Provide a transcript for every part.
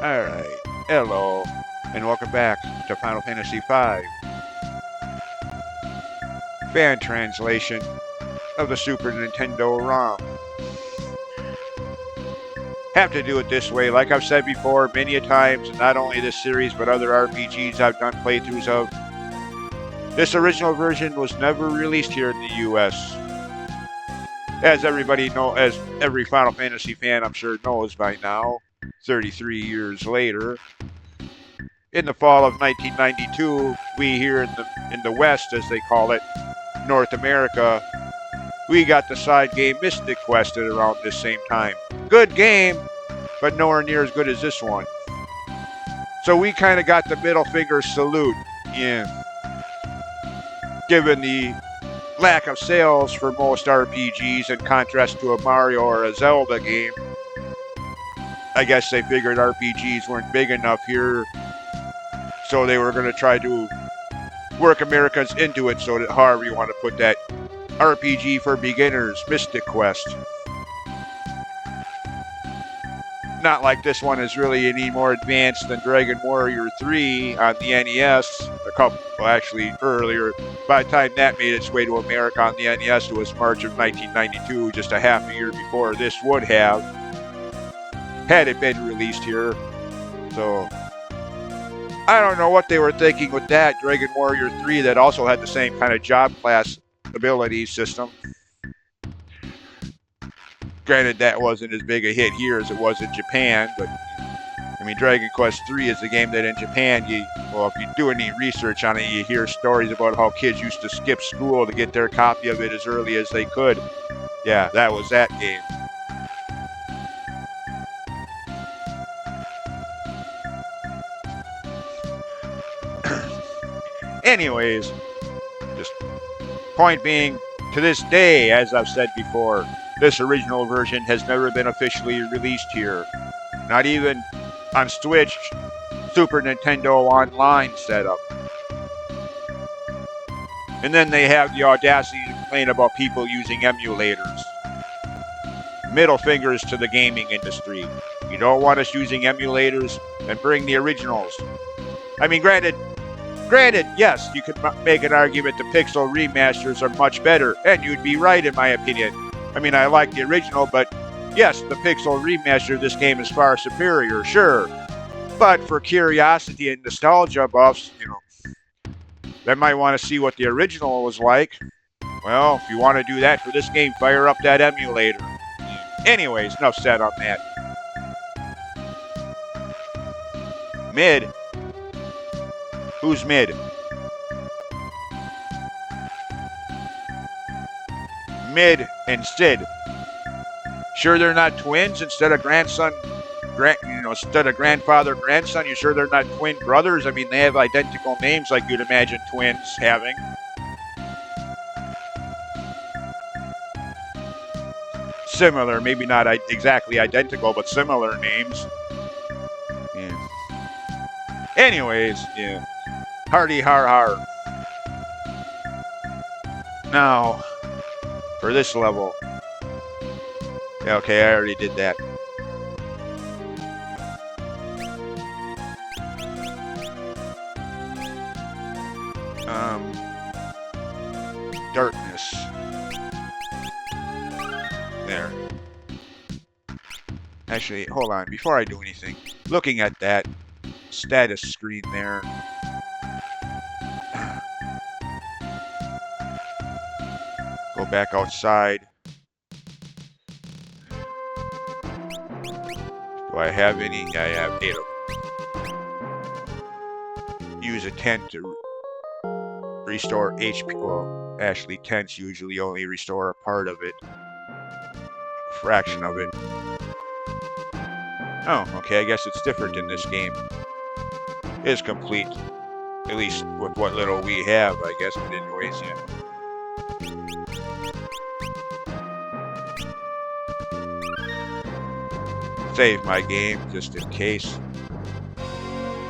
Alright, hello, and welcome back to Final Fantasy V, fan translation of the Super Nintendo ROM. Have to do it this way, like I've said before many a times, not only this series but other RPGs I've done playthroughs of. This original version was never released here in the US. As everybody know, as every Final Fantasy fan I'm sure knows by now, 33 years later. In the fall of 1992, we here in the West, as they call it, North America, we got the side game Mystic Quest at around this same time. Good game, but nowhere near as good as this one. So we kind of got the middle finger salute, yeah. Given the lack of sales for most RPGs in contrast to a Mario or a Zelda game, I guess they figured RPGs weren't big enough here, so they were going to try to work Americans into it, so that however you want to put that, RPG for beginners, Mystic Quest. Not like this one is really any more advanced than Dragon Warrior 3 on the NES. Actually earlier. By the time that made its way to America on the NES, it was March of 1992, just a half a year before this would have, had it been released here. So I don't know what they were thinking with that. Dragon Warrior 3 that also had the same kind of job class ability system. Granted, that wasn't as big a hit here as it was in Japan, but I mean, Dragon Quest 3 is a game that in Japan, if you do any research on it, you hear stories about how kids used to skip school to get their copy of it as early as they could. Yeah, that was that game. Anyways, just point being, to this day, as I've said before, this original version has never been officially released here. Not even on Switch, Super Nintendo Online setup. And then they have the audacity to complain about people using emulators. Middle fingers to the gaming industry. You don't want us using emulators, then bring the originals. I mean, granted, yes, you could make an argument the pixel remasters are much better, and you'd be right in my opinion. I mean, I like the original, but yes, the pixel remaster of this game is far superior, sure. But for curiosity and nostalgia buffs, that might want to see what the original was like. Well, if you want to do that for this game, fire up that emulator. Anyways, enough said on that. Mid. Who's mid? Mid and Sid. Sure they're not twins instead of instead of grandfather, grandson? You sure they're not twin brothers? I mean, they have identical names like you'd imagine twins having. Similar, maybe not exactly identical, but similar names. Yeah. Anyways, yeah. Hardy har har. Now, for this level. Yeah, okay, I already did that. Darkness. There. Actually, hold on, before I do anything. Looking at that status screen there. Go back outside. Do I have any? I have 8 of them. Use a tent to restore HP. Well, actually, tents usually only restore a part of it. A fraction of it. Oh, okay, I guess it's different in this game. It's complete. At least with what little we have, I guess, but anyways, yeah. Save my game, just in case.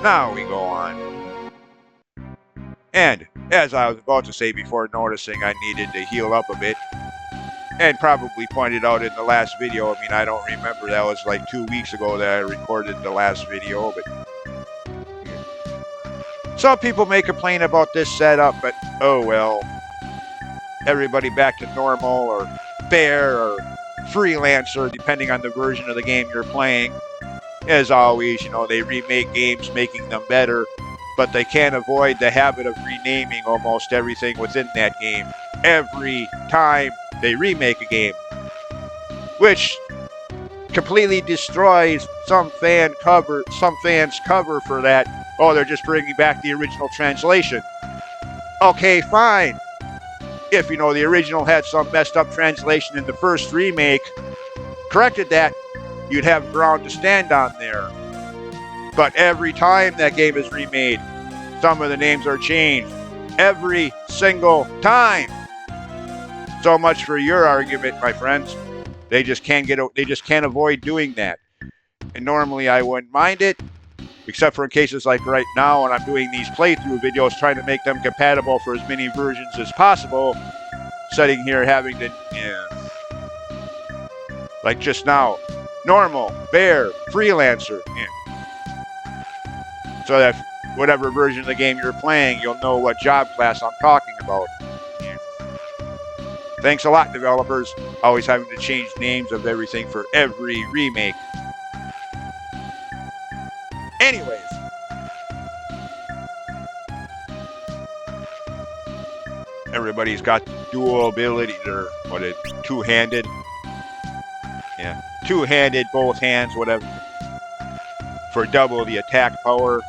Now we go on. And, as I was about to say before noticing I needed to heal up a bit, and probably pointed out in the last video. I mean, I don't remember. That was like 2 weeks ago that I recorded the last video, but some people may complain about this setup, but oh well. Everybody back to normal or fair or freelancer, depending on the version of the game you're playing. As always, they remake games, making them better, but they can't avoid the habit of renaming almost everything within that game every time they remake a game, which completely destroys some fans' cover for that. Oh, they're just bringing back the original translation. Okay, fine. If the original had some messed up translation in the first remake, corrected that, you'd have ground to stand on there. But every time that game is remade, some of the names are changed. Every single time. So much for your argument, my friends. They just can't avoid doing that. And normally I wouldn't mind it, except for in cases like right now when I'm doing these playthrough videos, trying to make them compatible for as many versions as possible. Sitting here having to, like just now, normal, bear, freelancer. So that whatever version of the game you're playing, you'll know what job class I'm talking about. Thanks a lot, developers. Always having to change names of everything for every remake. Anyways. Everybody's got dual ability, or two-handed. Yeah, two-handed, both hands, whatever. For double the attack power.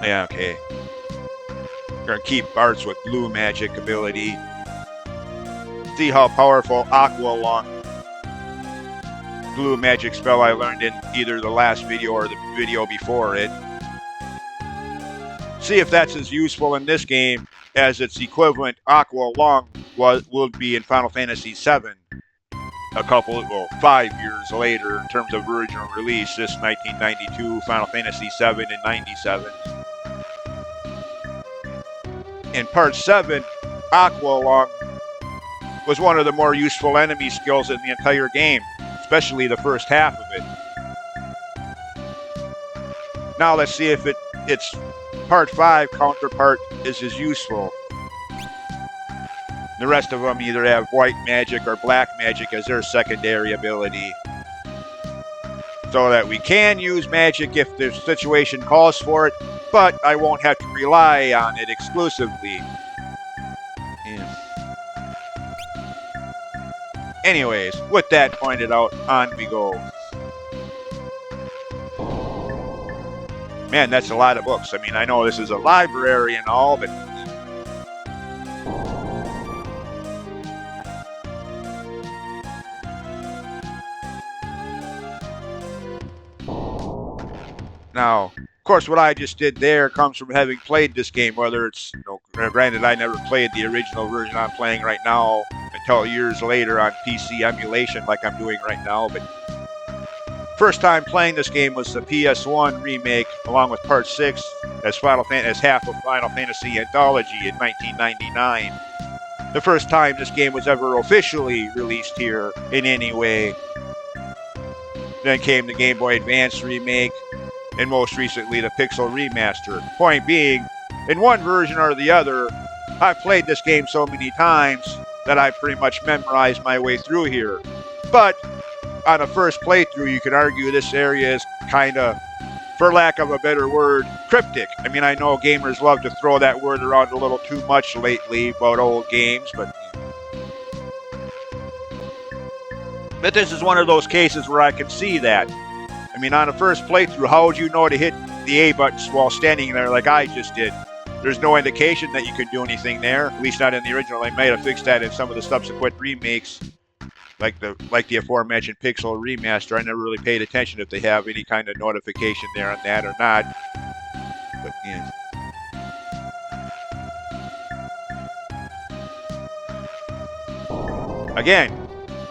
Yeah, okay. We're gonna keep Bart's with blue magic ability. See how powerful Aqua Lung, blue magic spell I learned in either the last video or the video before it. See if that's as useful in this game as its equivalent Aqua Lung will be in Final Fantasy VII. 5 years later in terms of original release, this 1992, Final Fantasy VII in 97. In Part 7, Aqua Lung was one of the more useful enemy skills in the entire game, especially the first half of it. Now let's see if its Part 5 counterpart is as useful. The rest of them either have white magic or black magic as their secondary ability. So that we can use magic if the situation calls for it, but I won't have to rely on it exclusively. Yeah. Anyways, with that pointed out, on we go. Man, that's a lot of books. I mean, I know this is a library and all, but now, of course, what I just did there comes from having played this game, whether it's, granted, I never played the original version I'm playing right now until years later on PC emulation like I'm doing right now, but first time playing this game was the PS1 remake, along with Part 6 as half of Final Fantasy Anthology in 1999. The first time this game was ever officially released here in any way. Then came the Game Boy Advance remake, and most recently the Pixel Remaster. Point being, in one version or the other, I've played this game so many times that I pretty much memorized my way through here. But on a first playthrough, you could argue this area is kind of, for lack of a better word, cryptic. I mean, I know gamers love to throw that word around a little too much lately about old games, but this is one of those cases where I can see that. I mean, on a first playthrough, how would you know to hit the A buttons while standing there like I just did? There's no indication that you could do anything there, at least not in the original. They might have fixed that in some of the subsequent remakes, like the aforementioned Pixel Remaster. I never really paid attention if they have any kind of notification there on that or not. But yeah. Again,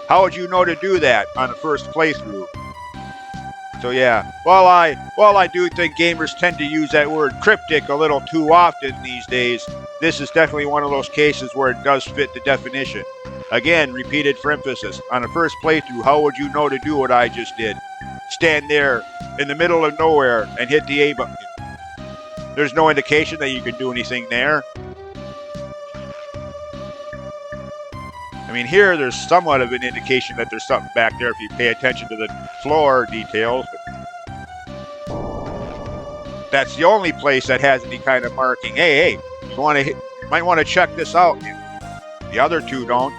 how would you know to do that on a first playthrough? So yeah, while I do think gamers tend to use that word cryptic a little too often these days, this is definitely one of those cases where it does fit the definition. Again, repeated for emphasis. On the first playthrough, how would you know to do what I just did? Stand there in the middle of nowhere and hit the A button. There's no indication that you can do anything there. I mean, here there's somewhat of an indication that there's something back there if you pay attention to the floor details. But that's the only place that has any kind of marking. Hey, you might want to check this out. The other two don't.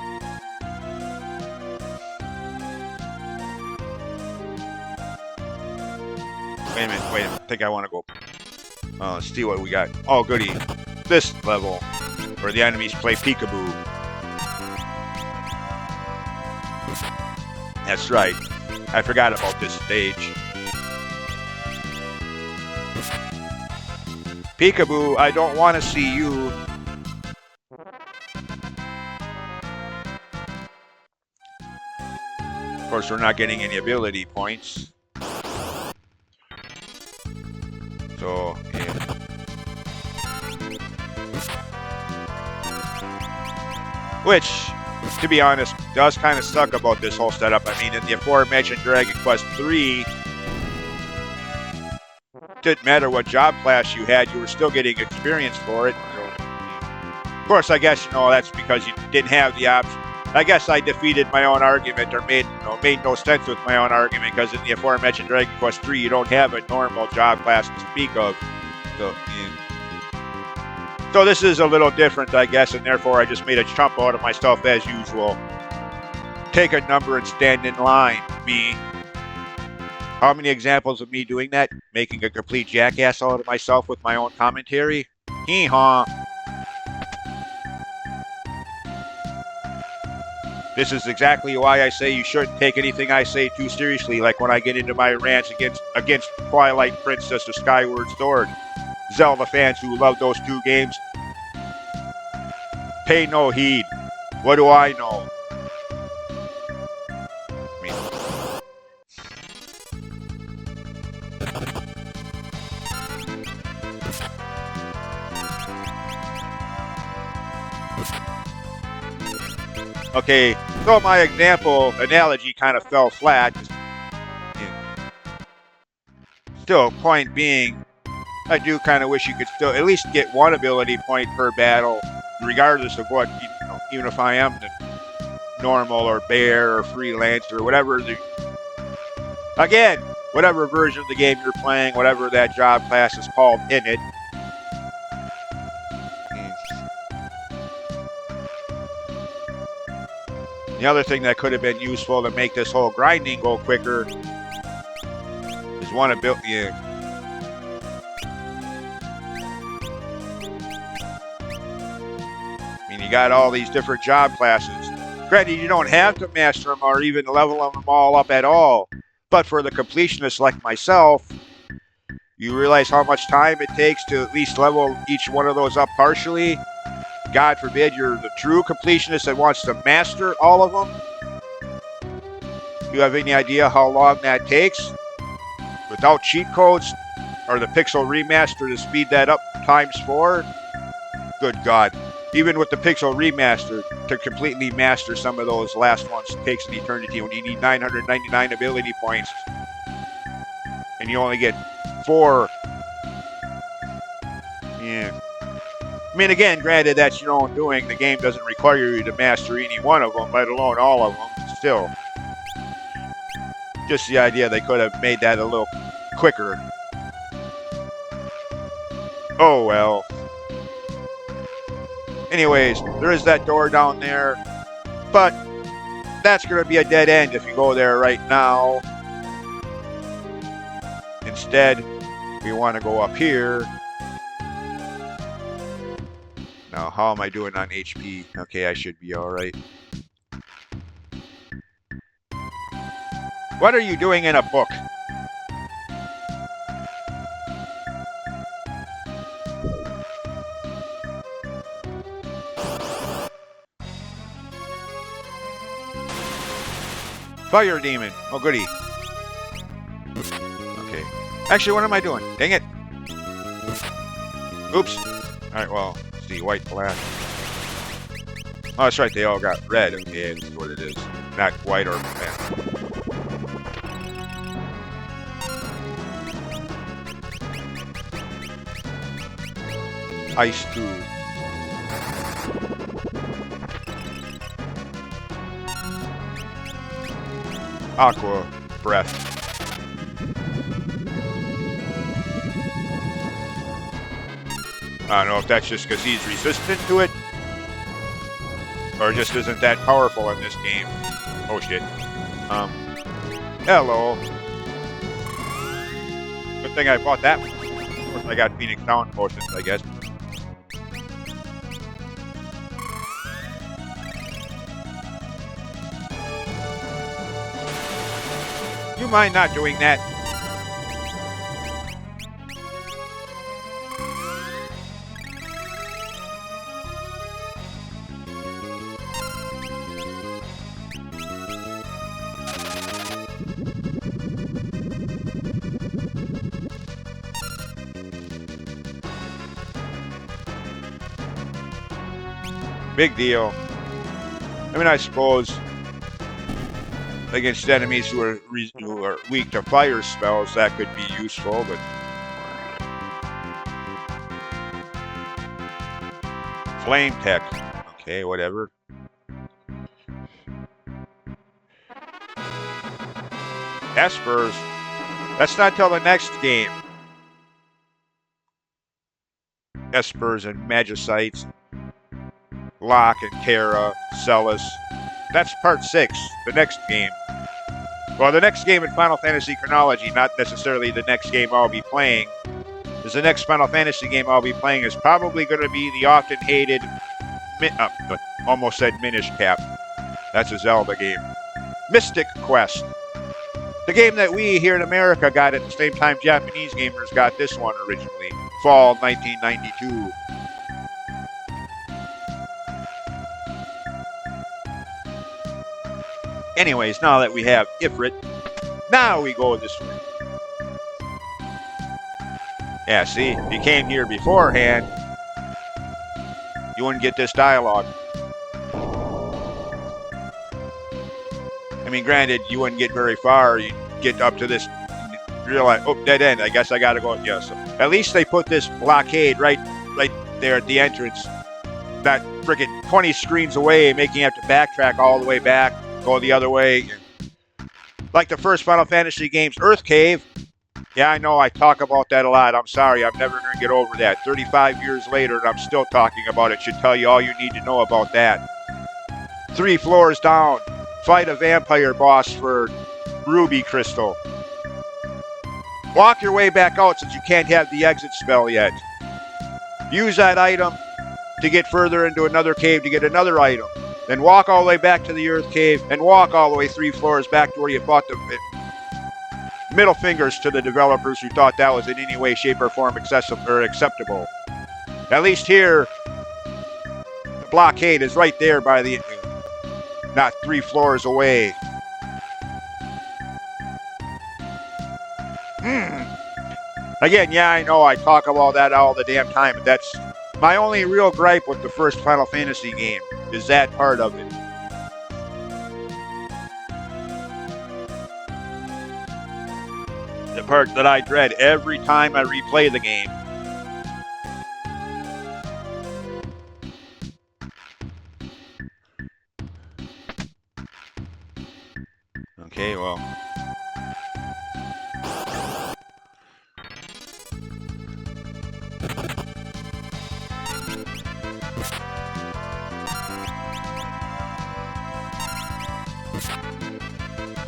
Wait a minute. I think I want to go. Let's see what we got. Oh, goody. This level where the enemies play peekaboo. That's right. I forgot about this stage. Peekaboo, I don't want to see you. Of course, we're not getting any ability points. So, yeah. Which, to be honest, does kind of suck about this whole setup. I mean, in the aforementioned Dragon Quest III, didn't matter what job class you had, you were still getting experience for it. So, of course, I guess, that's because you didn't have the option. I guess I defeated my own argument, or made no sense with my own argument, because in the aforementioned Dragon Quest III, you don't have a normal job class to speak of. So this is a little different, I guess, and therefore I just made a chump out of myself as usual. Take a number and stand in line, me. How many examples of me doing that? Making a complete jackass out of myself with my own commentary? Hee-haw. This is exactly why I say you shouldn't take anything I say too seriously, like when I get into my rants against Twilight Princess or Skyward Sword. Zelda fans who love those two games, pay no heed. What do I know? Okay, so my analogy kind of fell flat. Still, point being, I do kind of wish you could still at least get one ability point per battle, regardless of what, even if I am the normal or bear or freelance or whatever. Again, whatever version of the game you're playing, whatever that job class is called in it. The other thing that could have been useful to make this whole grinding go quicker is one ability. I mean, you got all these different job classes. Granted, you don't have to master them or even level them all up at all. But for the completionists like myself, you realize how much time it takes to at least level each one of those up partially. God forbid you're the true completionist that wants to master all of them. Do you have any idea how long that takes? Without cheat codes or the pixel remaster to speed that up ×4? Good God. Even with the pixel remaster, to completely master some of those last ones takes an eternity when you need 999 ability points. And you only get 4. Yeah. I mean, again, granted, that's your own doing. The game doesn't require you to master any one of them, let alone all of them. Still, just the idea they could have made that a little quicker. Oh, well. Anyways, there is that door down there, but that's going to be a dead end if you go there right now. Instead, we want to go up here. Now, how am I doing on HP? Okay, I should be alright. What are you doing in a book? Fire demon. Oh, goody. Okay. Actually, what am I doing? Dang it. Oops. Alright, well, Let's see, white, black. Oh, that's right, they all got red. Okay, that's what it is. Not white or black. Ice tube. Aqua breath. I don't know if that's just because he's resistant to it, or just isn't that powerful in this game. Oh shit. Hello. Good thing I bought that one. Of course, I got Phoenix Down potions, I guess. You mind not doing that? Big deal. I mean, I suppose against enemies who are weak to fire spells, that could be useful, but flame tech. Okay, whatever. Espers. That's not till the next game. Espers and Magicites. Locke and Kara, Celis. That's part 6, the next game. Well, the next game in Final Fantasy chronology, not necessarily the next game I'll be playing, is the next Final Fantasy game I'll be playing is probably going to be the often hated, almost said Minish Cap. That's a Zelda game. Mystic Quest. The game that we here in America got at the same time Japanese gamers got this one originally. Fall 1992. Anyways, now that we have Ifrit, now we go this way. Yeah, see, if you came here beforehand, you wouldn't get this dialogue. I mean, granted, you wouldn't get very far. You'd get up to this, realize, oh, dead end. I guess I gotta go. Yeah, so at least they put this blockade right there at the entrance. Not freaking 20 screens away, making you have to backtrack all the way back. Go the other way. Like the first Final Fantasy games, Earth Cave. Yeah, I know I talk about that a lot. I'm sorry, I'm never going to get over that. 35 years later, and I'm still talking about it. Should tell you all you need to know about that. 3 floors down. Fight a vampire boss for Ruby Crystal. Walk your way back out since you can't have the exit spell yet. Use that item to get further into another cave to get another item. Then walk all the way back to the Earth Cave and walk all the way 3 floors back to where you fought the middle fingers to the developers who thought that was in any way, shape, or form acceptable. At least here, the blockade is right there by the, not 3 floors away. Again, yeah, I know I talk about that all the damn time, but that's my only real gripe with the first Final Fantasy game. Is that part of it. The part that I dread every time I replay the game. Okay, well.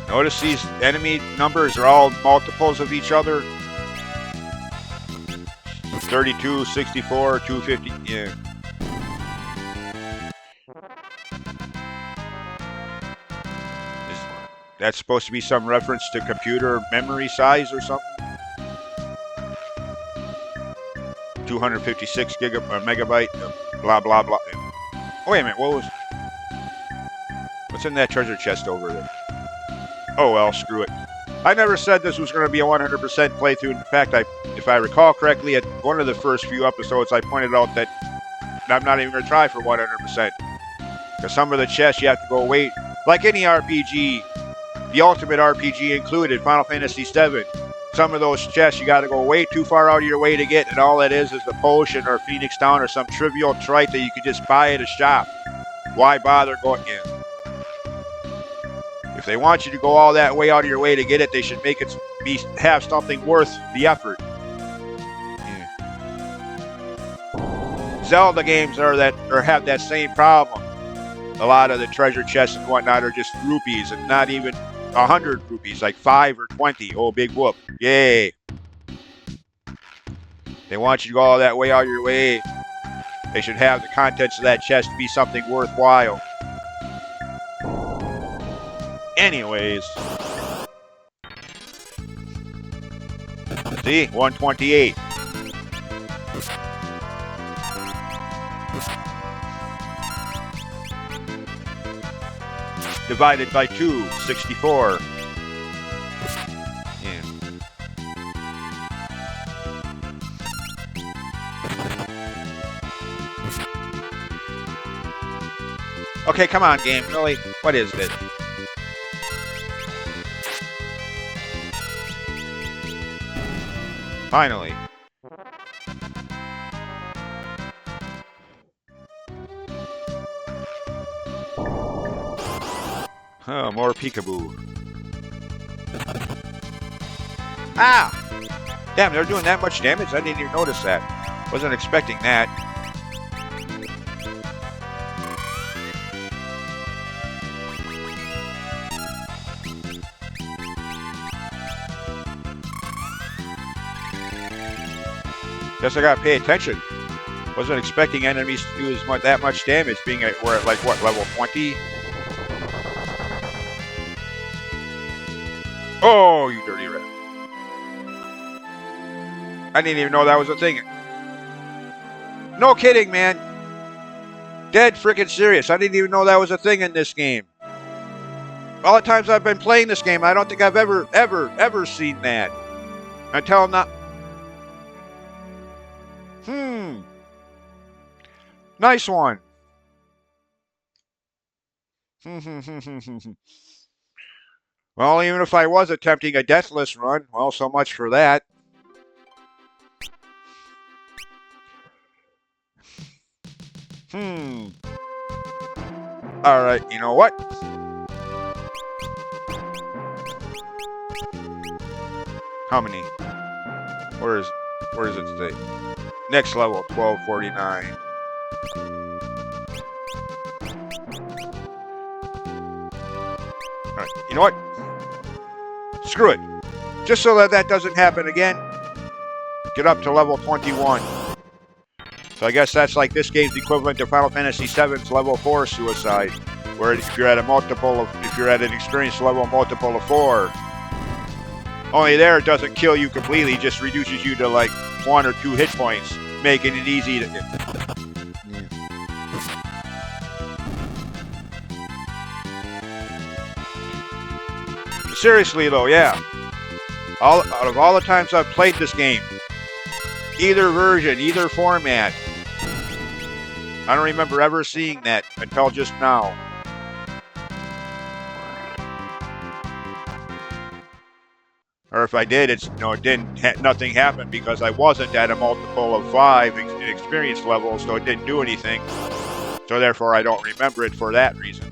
Notice these enemy numbers are all multiples of each other. 32, 64, 250, yeah. That's supposed to be some reference to computer memory size or something? 256 megabyte, blah, blah, blah. Oh, wait a minute, what's in that treasure chest over there? Oh well, screw it. I never said this was going to be a 100% playthrough. In fact, if I recall correctly, at one of the first few episodes, I pointed out that I'm not even going to try for 100%. Because some of the chests you have to go wait. Like any RPG, the Ultimate RPG included, Final Fantasy VII. Some of those chests you got to go way too far out of your way to get, and all that is the potion or Phoenix Down or some trivial trite that you could just buy at a shop. Why bother going in? If they want you to go all that way out of your way to get it, they should make it have something worth the effort. Yeah. Zelda games have that same problem. A lot of the treasure chests and whatnot are just rupees, and not even 100 rupees, like 5 or 20. Oh, big whoop. Yay. They want you to go all that way out of your way. They should have the contents of that chest be something worthwhile. Anyways. See? 128. Divided by 2, 64. Yeah. Okay, come on, game. Really? What is this? Finally. Oh, more peekaboo. Ah! Damn, they're doing that much damage? I didn't even notice that. Wasn't expecting that. Guess I gotta pay attention. Wasn't expecting enemies to do that much damage, being at, we're at like what, level 20? Oh, you dirty rat. I didn't even know that was a thing. No kidding, man. Dead freaking serious. I didn't even know that was a thing in this game. All the times I've been playing this game, I don't think I've ever seen that. Until now. Nice one. Well, even if I was attempting a deathless run, well, so much for that. Alright, you know what? How many? Where is it today? Next level, 1249. Alright, you know what? Screw it. Just so that doesn't happen again, get up to level 21. So I guess that's like this game's equivalent to Final Fantasy VII's level 4 suicide, where if you're at an experience level multiple of 4, only there it doesn't kill you completely, just reduces you to like 1 or 2 hit points, making it easy to. Seriously though, yeah. Out of all the times I've played this game, either version, either format, I don't remember ever seeing that until just now. Or if I did, nothing happened because I wasn't at a multiple of 5 experience level, so it didn't do anything. So therefore, I don't remember it for that reason.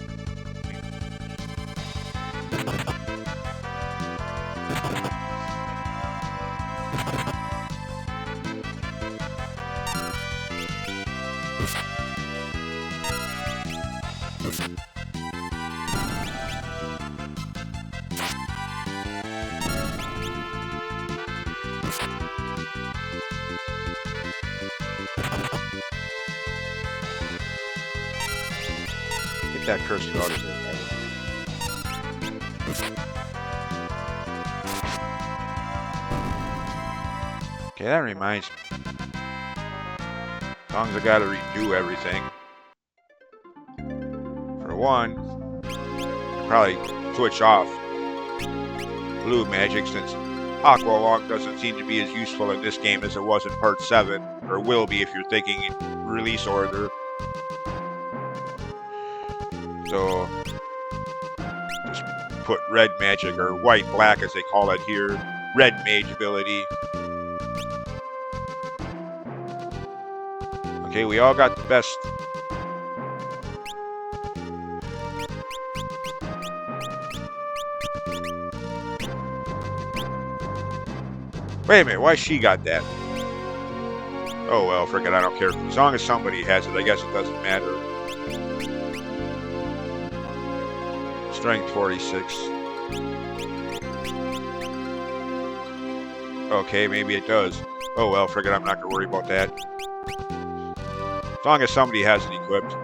Get that cursor out of there. Okay, that reminds me. As long as I gotta redo everything. For one, probably switch off blue magic, since Aqua Walk doesn't seem to be as useful in this game as it was in Part 7, or will be if you're thinking release order. So just put red magic, or white black as they call it here. Red mage ability. Okay, we all got the best. Wait a minute, why she got that? Oh well, forget it, I don't care. As long as somebody has it, I guess it doesn't matter. Strength 46. Okay, maybe it does. Oh well, forget it, I'm not going to worry about that. As long as somebody has it equipped.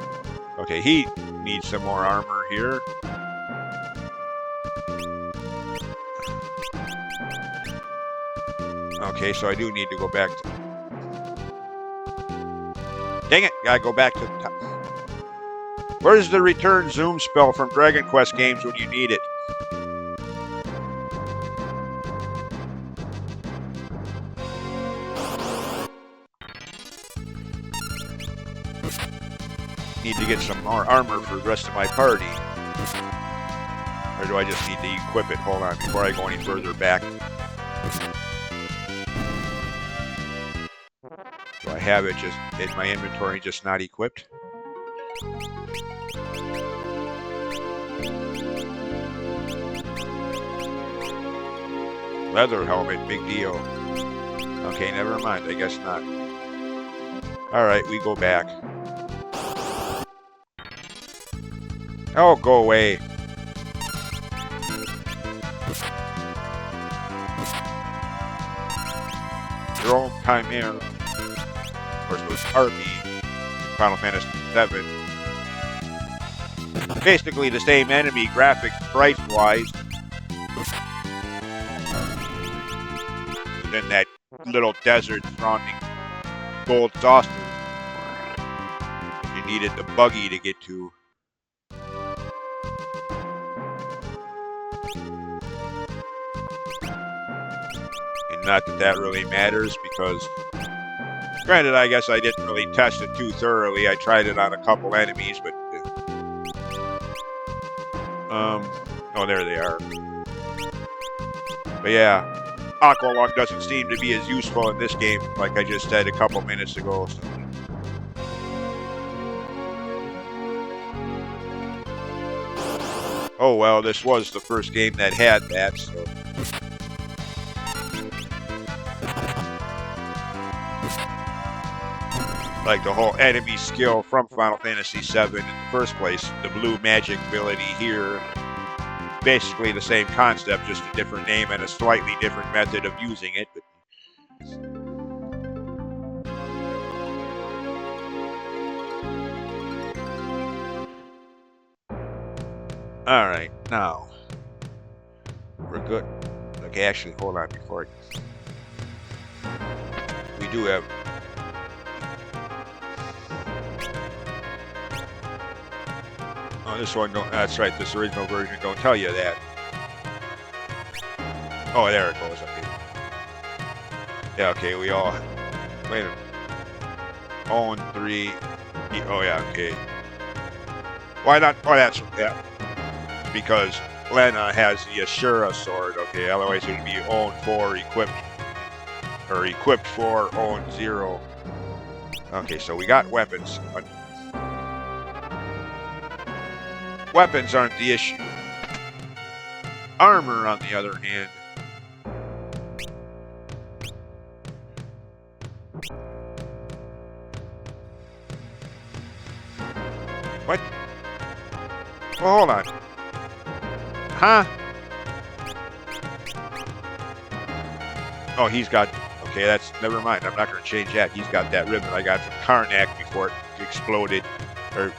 Okay, he needs some more armor here. Okay, so I do need to go back to... Dang it, gotta go back to the top. Where's the return zoom spell from Dragon Quest games when you need it? Need to get some more armor for the rest of my party. Or do I just need to equip it? Hold on, before I go any further back. Do I have it just in my inventory, just not equipped? Leather helmet, big deal. Okay, never mind, I guess not. Alright, we go back. Oh, go away. Your own chimera. Of course, it was Harpy. Final Fantasy VII. Basically the same enemy, graphics, price-wise. And then that little desert surrounding Gold Saucer. You needed the buggy to get to. And not that that really matters, because granted, I guess I didn't really test it too thoroughly. I tried it on a couple enemies, but oh, there they are. But yeah, Aqua Lung doesn't seem to be as useful in this game, like I just said a couple minutes ago. So. Oh well, this was the first game that had that, so. Like the whole enemy skill from Final Fantasy VII in the first place, the blue magic ability here. Basically the same concept, just a different name and a slightly different method of using it. But alright, now we're good. Okay, actually, hold on before we do have. Oh, this one don't. That's right. This original version don't tell you that. Oh, there it goes. Okay. Yeah. Okay. We all. Wait a minute. Own 3. Oh yeah. Okay. Why not? Oh, that's yeah. Because Lena has the Ashura sword. Okay. Otherwise, it would be own 4 equipped, or equipped 4 own 0. Okay. So we got weapons. Weapons aren't the issue. Armor, on the other hand. What? Well, hold on. Huh? Oh, he's got... Okay, that's... Never mind. I'm not going to change that. He's got that ribbon I got from Karnak before it exploded. Or...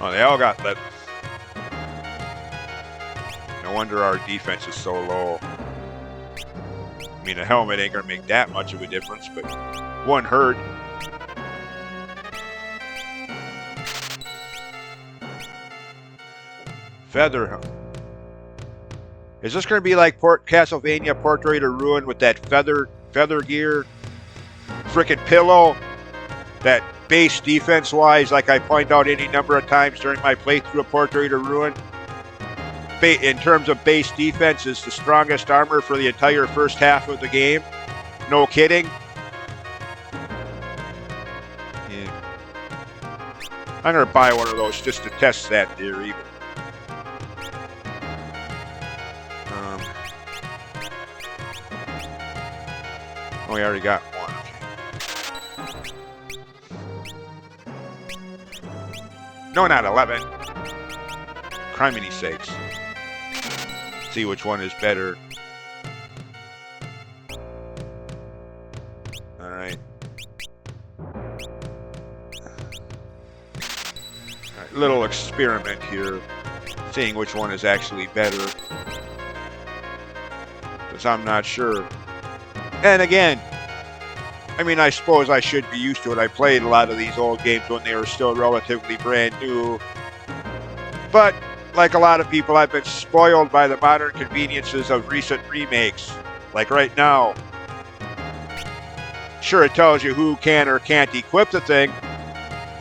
Oh, they all got leather. No wonder our defense is so low. I mean, a helmet ain't gonna make that much of a difference, but one hurt. Feather. Is this going to be like Castlevania Portrait of Ruin with that feather gear, frickin' pillow, that base defense wise, like I point out any number of times during my playthrough of Portrait of Ruin? In terms of base defense, is the strongest armor for the entire first half of the game. No kidding. Yeah. I'm going to buy one of those just to test that theory. We already got one. No, not 11. Criminy sakes. See which one is better. Alright. Little experiment here. Seeing which one is actually better. Because I'm not sure. And again, I mean, I suppose I should be used to it. I played a lot of these old games when they were still relatively brand new. But, like a lot of people, I've been spoiled by the modern conveniences of recent remakes. Like right now. Sure, it tells you who can or can't equip the thing,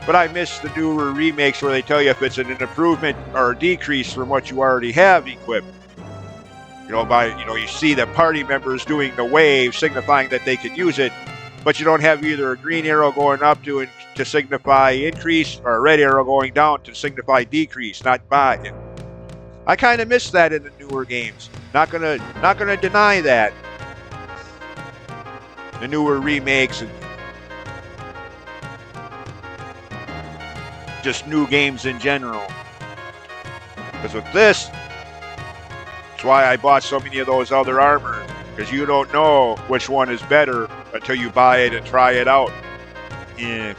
but I miss the newer remakes where they tell you if it's an improvement or a decrease from what you already have equipped. You see the party members doing the wave, signifying that they can use it, but you don't have either a green arrow going up to signify increase or a red arrow going down to signify decrease, not by. I kind of miss that in the newer games. Not gonna deny that. The newer remakes and just new games in general. Because with this, that's why I bought so many of those other armors. Because you don't know which one is better until you buy it and try it out. Yeah.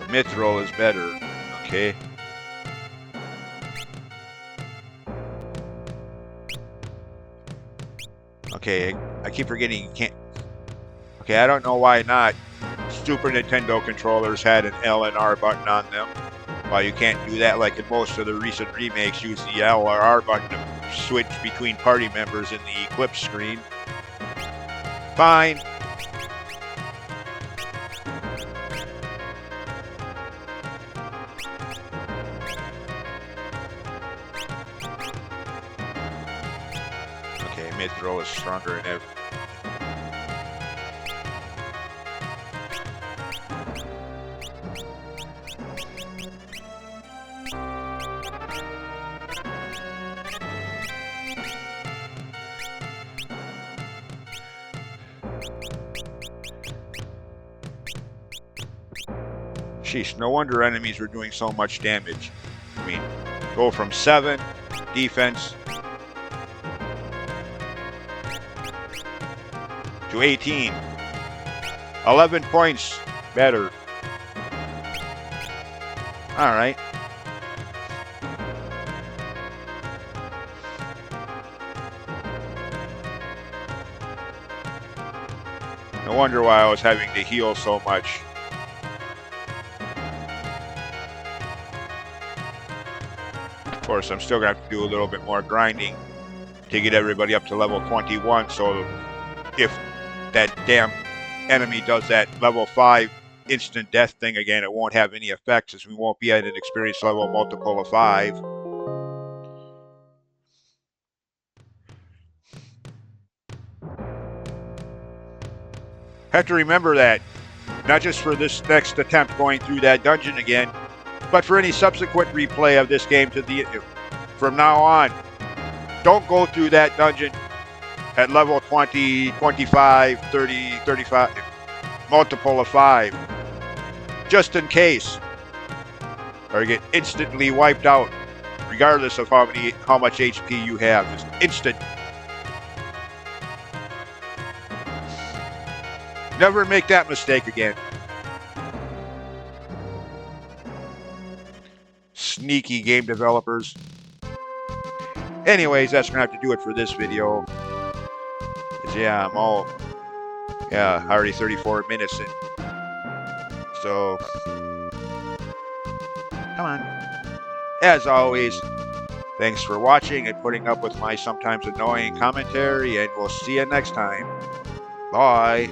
The mithril is better. Okay. Okay, I keep forgetting you can't. Okay, I don't know why not. Super Nintendo controllers had an L and R button on them. While you can't do that like in most of the recent remakes, use the L or R button to switch between party members in the Eclipse screen. Fine. Okay, mid-throw is stronger than ever. Sheesh, no wonder enemies were doing so much damage. I mean, go from 7 defense to 18. 11 points better. Alright. No wonder why I was having to heal so much. Of course, I'm still going to have to do a little bit more grinding to get everybody up to level 21, so if that damn enemy does that level 5 instant death thing again, it won't have any effect since we won't be at an experience level multiple of 5. Have to remember that, not just for this next attempt going through that dungeon again, but for any subsequent replay of this game from now on. Don't go through that dungeon at level 20, 25, 30, 35, multiple of 5. Just in case. Or get instantly wiped out, regardless of how much HP you have. Just instant. Never make that mistake again. Sneaky game developers. Anyways, that's gonna have to do it for this video. 'Cause, yeah, already 34 minutes in. So, come on. As always, thanks for watching and putting up with my sometimes annoying commentary, and we'll see you next time. Bye.